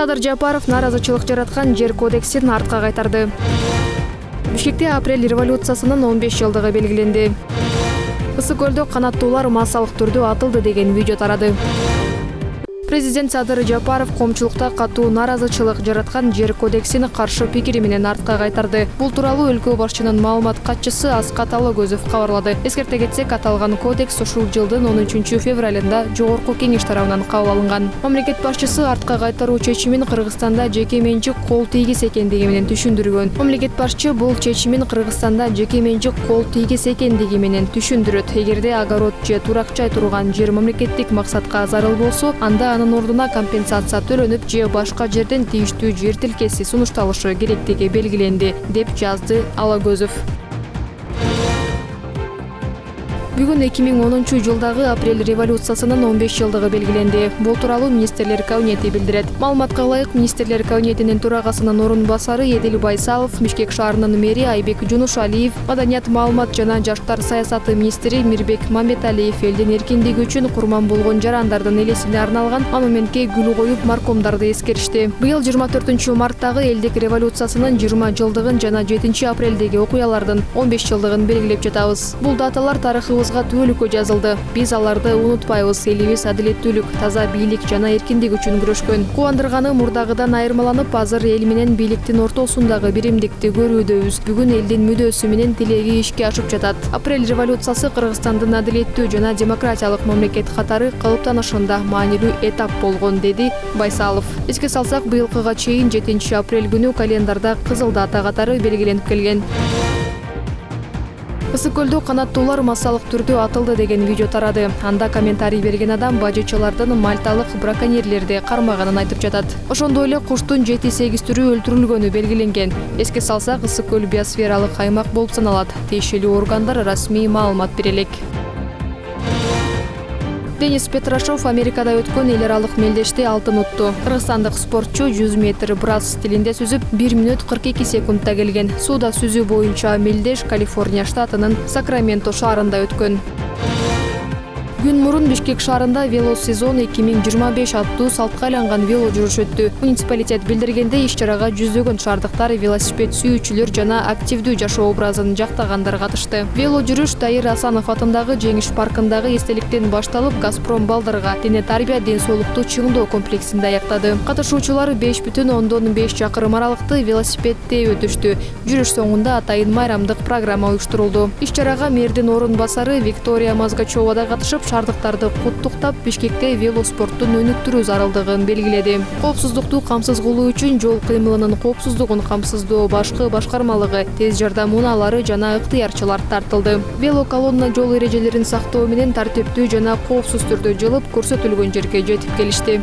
Садыр Жапаров нааразычылык жараткан жер кодексин артка кайтарды. Бишкекте апрель революциясынын 15 жылдыгы белгиленди. Ысык көлдө канаттуулар массалык түрдө атылды деген видео тарады. Президент Садыр Жапаров коомчулукта катуу нааразычылык жараткан жер кодексине каршы пикири менен артка кайтарды. Бул тууралуу өлкө башчынын маалымат катчысы Аскат Алагөзов кабарлады. Эскерте кетсек, аталган кодекс ушул жылдын 13 февралында Жогорку Кеңеш тарабынан кабыл алынган. Мамлекет башчысы артка кайтаруу чечимин Кыргызстанда жеке менчик кол тийгис экендиги менен түшүндүргөн. Мамлекет башчы бул чечимин Кыргызстанда жеке менчик кол тийгис экендиги менен түшүндүрөт. Эгерде огород же турак-жай турган жер мамлекеттик максатка зарыл болсо, анда анын ордуна компенсация төлөнүп же башка жерден тийиштүү жер тилкеси сунушталышы керектиги белгиленди, деп жазды Алагөзов. Бүгүн 2010 жылдагы апрель революциясынын 15 жылдыгы белгиленди. Бул тууралуу министрлер кабинети билдирет. Маалыматка ылайык, министрлер кабинетинин төрагасынын орун басары Эдил Байсалов, Бишкек шаарынын мэри Айбек Жунушалиев, маданият, маалымат жана жаштар саясаты министри Мирбек Мамбеталиев элдин эркиндиги үчүн курман болгон жарандардын элесине арналган монументке гүл коюп маркомдарды эскеришти. Быйыл 24 марттагы элдик революциясынын 20 жылдыгын жана 7 апрелдеги окуялардын 15 жылдыгын белгилеп жатабыз. Бул даталар тарыхыбызга түбөлүккө жазылды. Биз аларды унутпайбыз. Элибиз адилеттүүлүк, таза бийлик жана эркиндик үчүн күрөшкөн. Кубандырганы мурдагыдан айырмаланып, азыр эл менен бийликтин ортосундагы биримдикти көрүүдөбүз. Бүгүн элдин мүдөөсү менен тилеги ишке ашып жатат. Апрель революциясы Кыргызстандын адилеттүү жана демократиялык мамлекет катары калыптанышында маанилүү этап болгон, деди Байсалов. Эске салсак, быйылкыга чейин 7 апрель күнү календарда кызыл дата катары белгиленип келген. Ысык көлдө канаттуулар массалык түрдө атылды деген видео тарады. Анда комментарий берген адам бажычылардын мальталык браконьерлерди кармаганын айтып жатат. Ошондой эле куштун 7-8 түрү өлтүрүлгөнү белгиленген. Эске салсак, Ысык көл биосфералык аймак болуп саналат. Тиешелүү органдар расмий маалымат бере элек. Денис Петрашов Америкада өткөн эл аралык мелдеште алтын утту. Кыргызстандык спортчу 100 метр брас стилинде сүзүп 1 мүнөт 42 секундта келген. Сууда сүзүү боюнча мелдеш Калифорния штатынын Сакраменто шаарында өткөн. Күн мурун Бишкек шаарында велосезон 2025 аттуу салтка айланган вело жүрүш өттү. Муниципалитет билдиргенде, иш-чарага жүздөгөн шаардыктар, велосипед сүйүүчүлөр жана активдүү жашоо образын жактагандар катышты. Вело жүрүш Дайыр Асанов атындагы Жеңиш паркындагы эстеликтен башталып, Газпром балдарга дене тарбия ден соолукту чыңдоо комплексинде аяктады. Катышуучулар 5,5 чакырым аралыкты велосипедде өтүштү. Жүрүш соңунда атайын майрамдык программа уюштурулду. Иш-чарага мэрдин орун басары Виктория Мазгачева да катышып, шаардыктарды куттуктап, Бишкекте велоспорттун өнүктүрүү зарылдыгын белгиледи. Коопсуздукту камсыз кылуу үчүн жол кыймылынын коопсуздугун камсыздоо башкы башкармалыгы, тез жардам унаалары жана ыктыярчылар тартылды. Вело колонна жол эрежелерин сактоо менен тартиптүү жана коопсуз түрдө жылып, көрсөтүлгөн жерге жетип келишти.